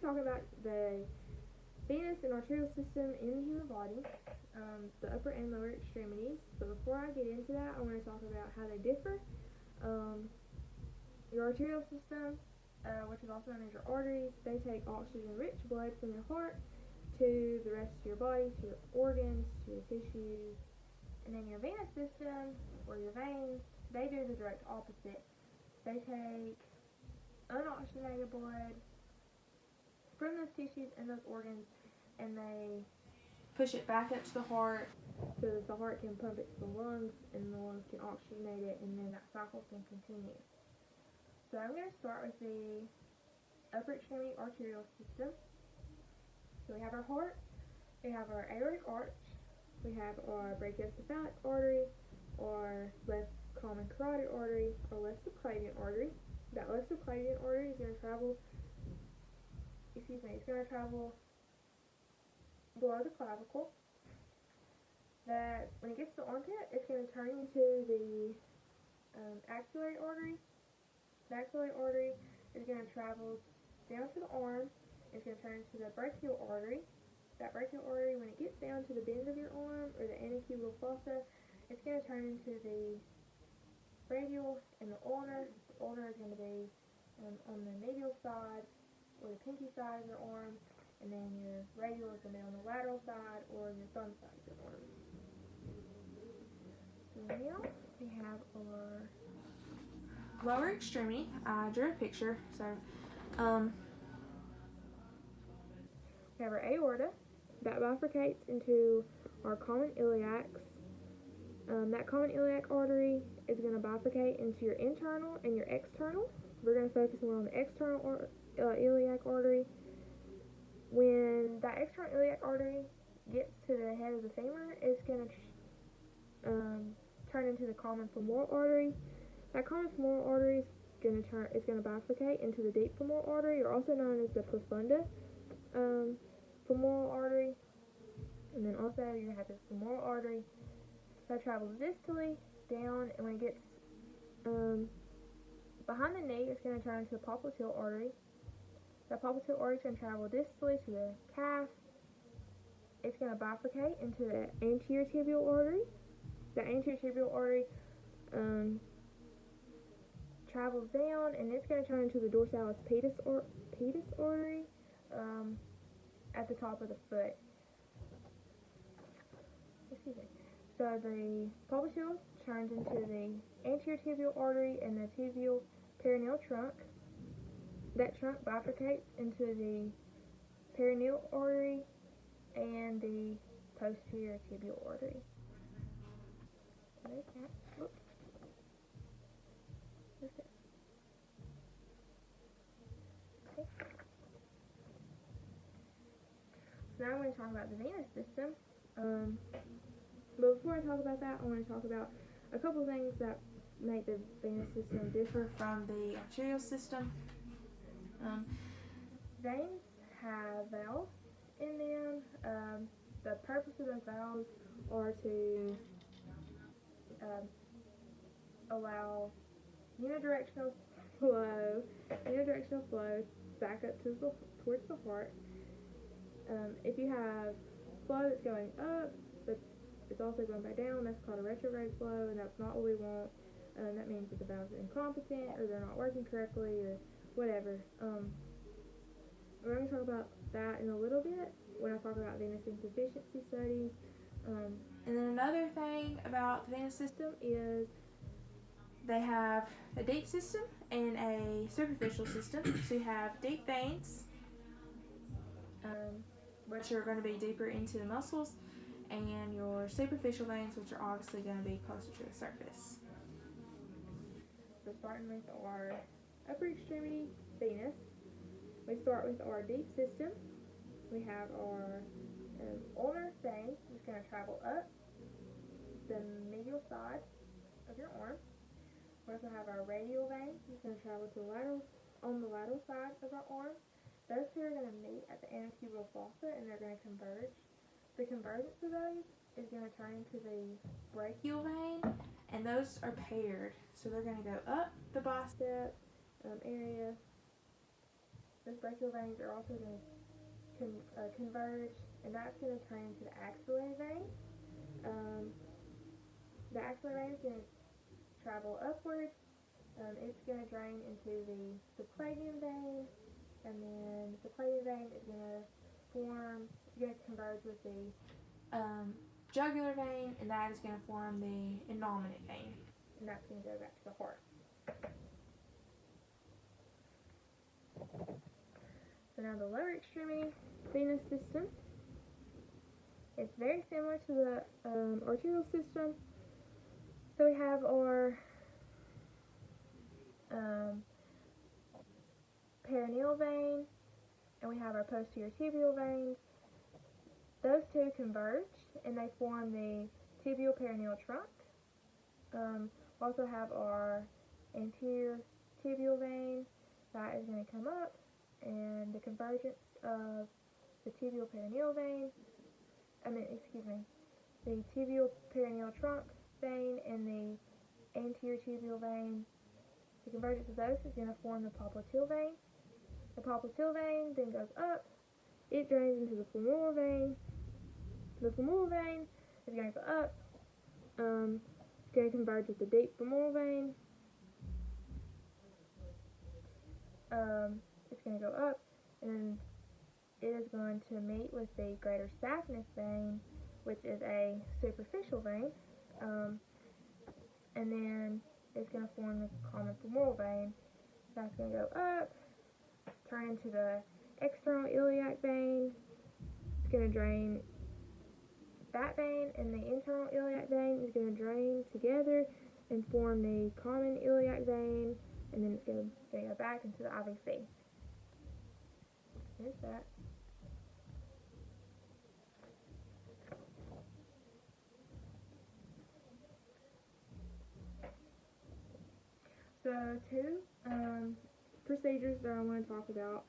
talking about the venous and arterial system in the human body, the upper and lower extremities. But before I get into that, I want to talk about how they differ. Your arterial system, which is also known as your arteries, they take oxygen-rich blood from your heart to the rest of your body, to your organs, to your tissues. And then your venous system, or your veins, they do the direct opposite. They take unoxygenated blood from those tissues and those organs, and they push it back up to the heart so that the heart can pump it to the lungs, and the lungs can oxygenate it, and then that cycle can continue. So I'm going to start with the upper extremity arterial system. So we have our heart, we have our aortic arch, we have our brachiocephalic artery, or left common carotid artery, or left subclavian artery. That left subclavian artery is going to travel, it's going to travel below the clavicle. That when it gets to the armpit, it's going to turn into the axillary artery. The axillary artery is going to travel down to the arm. It's going to turn into the brachial artery. That brachial artery, when it gets down to the bend of your arm, or the antecubital fossa, it's going to turn into the radial and the ulnar. The ulnar is going to be on the medial side, or the pinky side of your arm, and then your radial is going to be on the lateral side, or your thumb side of your arm. So now we have our lower extremity. I drew a picture. So we have our aorta that bifurcates into our common iliacs. That common iliac artery is going to bifurcate into your internal and your external. We're going to focus more on the external iliac artery. When that external iliac artery gets to the head of the femur, it's going to turn into the common femoral artery. That common femoral artery is going to bifurcate into the deep femoral artery, or also known as the profunda femoral artery. And then also you're going to have this femoral artery that travels distally down, and when it gets behind the knee, it's going to turn into the popliteal artery. That popliteal artery is going to travel distally to the calf. It's going to bifurcate into the anterior tibial artery. The anterior tibial artery travels down, and it's going to turn into the dorsalis pedis artery at the top of the foot. Excuse me. So the popliteal turns into the anterior tibial artery and the tibial perineal trunk. That trunk bifurcates into the perineal artery and the posterior tibial artery. So now I'm going to talk about the venous system. But before I talk about that, I want to talk about a couple of things that make the venous system differ from the arterial system. Veins have valves in them. The purpose of those valves are to allow unidirectional flow back up towards the heart. If you have flow that's going up, but it's also going back down, that's called a retrograde flow, and that's not what we want. That means that the valves are incompetent, or they're not working correctly, or whatever. We're going to talk about that in a little bit when I talk about venous insufficiency studies. And then another thing about the venous system is they have a deep system and a superficial system. So you have deep veins, which are going to be deeper into the muscles, and your superficial veins, which are obviously going to be closer to the surface. So starting with our upper extremity venous, we start with our deep system. We have our ulnar vein, which is going to travel up the medial side of your arm. We also have our radial vein, which is going to travel to on the lateral side of our arm. Those two are going to meet at the antecubital fossa, and they're going to converge. The convergence of those is going to turn into the brachial vein, and those are paired. So they're going to go up the bicep area. Those brachial veins are also going to converge, and that's going to turn into the axillary vein. The axillary vein is going to travel upwards. It's going to drain into the subclavian vein, and then the subclavian vein is going to converge with the jugular vein, and that is going to form the innominate vein, and that's going to go back to the heart. So now the lower extremity venous system. It's very similar to the arterial system. So we have our perineal vein, and we have our posterior tibial veins. Those two converge, and they form the tibial perineal trunk. We also have our anterior tibial vein that is going to come up, and the convergence of the tibial perineal vein, the tibial perineal trunk vein and the anterior tibial vein, the convergence of those is going to form the popliteal vein. The popliteal vein then goes up, it drains into the femoral vein. The femoral vein is going to go up, it's going to converge with the deep femoral vein. It's going to go up, and then it is going to meet with the greater saphenous vein, which is a superficial vein, and then it's going to form the common femoral vein. That's going to go up, turn into the external iliac vein. It's going to drain that vein, and the internal iliac vein is going to drain together and form the common iliac vein, and then it's going to go back into the IVC. Here's that. So two procedures that I want to talk about.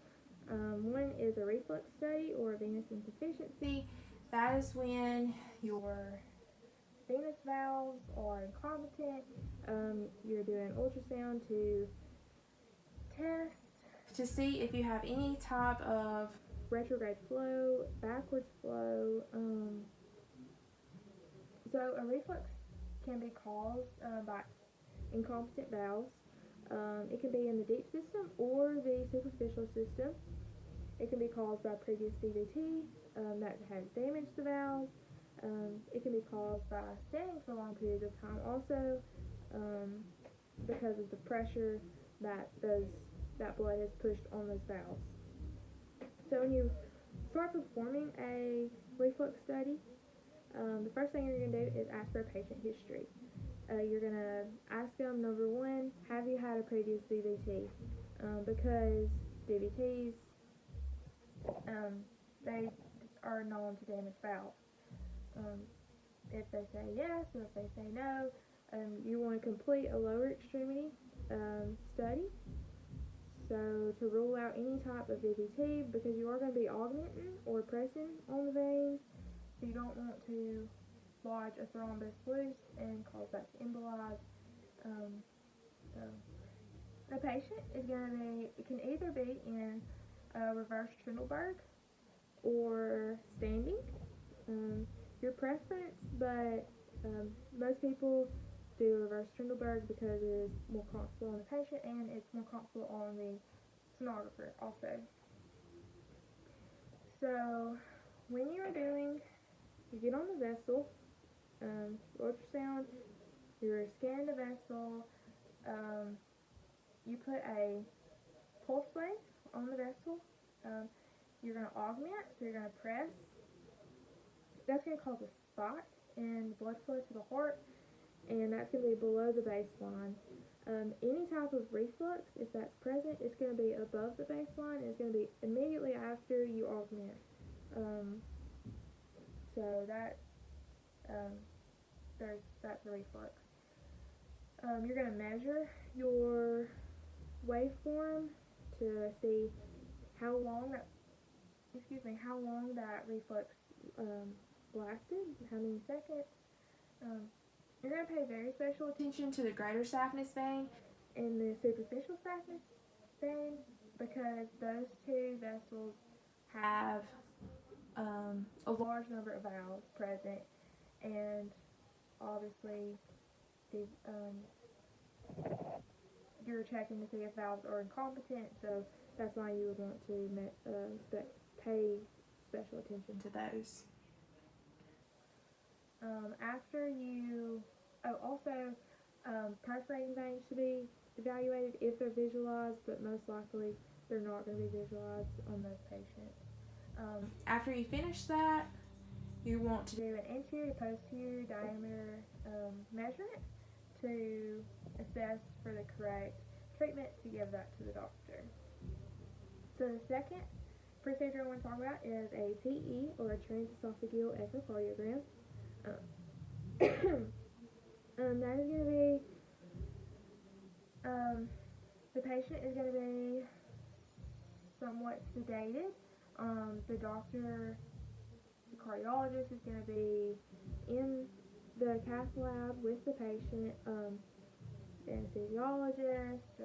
One is a reflux study or a venous insufficiency. That is when your venous valves are incompetent. You're doing ultrasound to test to see if you have any type of retrograde flow, backwards flow. So a reflux can be caused by incompetent valves. It can be in the deep system or the superficial system. It can be caused by previous DVT that has damaged the valves. It can be caused by standing for long periods of time also, because of the pressure that blood has pushed on those valves. So when you start performing a reflux study, the first thing you're going to do is ask for a patient history. You're going to ask them, number one, have you had a previous DVT? Because DVTs, they are known to damage valves. If they say yes or if they say no, you want to complete a lower extremity study. So to rule out any type of DVT, because you are going to be augmenting or pressing on the veins, so you don't want to lodge a thrombus loose and cause that to embolize. So the patient is going to be, it can either be in reverse Trendelenburg or standing. Your preference, but most people do reverse Trendelenburg because it is more comfortable on the patient and it's more comfortable on the sonographer also. So when you get on the vessel, ultrasound, you're scanning the vessel, you put a pulse wave on the vessel, you're going to augment, so you're going to press. That's going to cause a spot in blood flow to the heart, and that's going to be below the baseline. Any type of reflux, if that's present, it's going to be above the baseline, and it's going to be immediately after you augment. So that's a reflux. You're going to measure your waveform to see how long that reflux lasted, how many seconds. You're going to pay very special attention to the greater saphenous vein and the superficial saphenous vein. because those two vessels have a large number of valves present, and obviously the, you're checking to see if valves are incompetent, so that's why you would want to pay special attention to those. After you, perforating veins should be evaluated if they're visualized, but most likely they're not going to be visualized on those patients. After you finish that, you want to do an anterior posterior diameter measurement to assess for the correct treatment to give that to the doctor. So the second procedure I want to talk about is a TE, or a transesophageal echocardiogram. That is going to be, the patient is going to be somewhat sedated. The doctor, the cardiologist, is going to be in the cath lab with the patient, the anesthesiologist,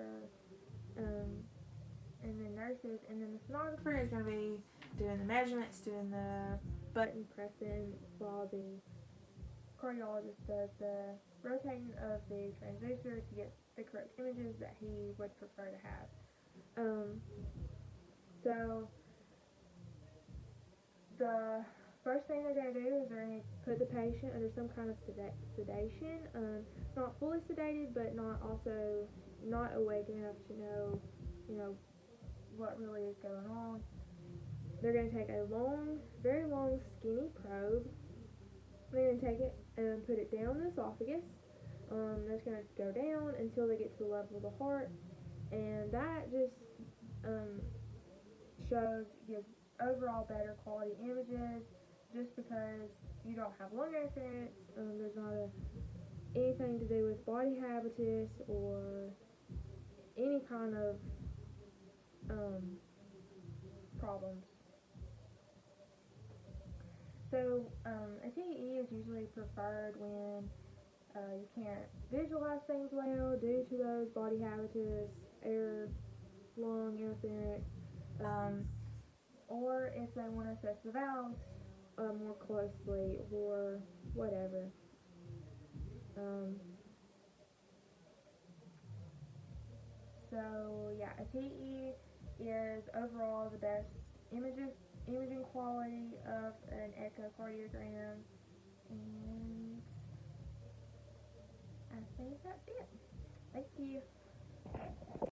and the nurses, and then the sonographer is going to be doing the measurements, doing the button pressing, while the cardiologist does the rotating of the transducer to get the correct images that he would prefer to have. So the first thing they're going to do is they're going to put the patient under some kind of sedation, not fully sedated, but not awake enough to know, what really is going on. They're going to take a very long, skinny probe. They're going to take it and put it down the esophagus. That's going to go down until they get to the level of the heart, and that just gives overall better quality images, just because you don't have lung interference. There's not anything to do with body habitus or any kind of problems. So a TE is usually preferred when you can't visualize things well due to those body habitus, air, lung interference, or if they want to assess the valves more closely, or whatever. So yeah, a TE is overall the best imaging quality of an echocardiogram, and I think that's it. Thank you.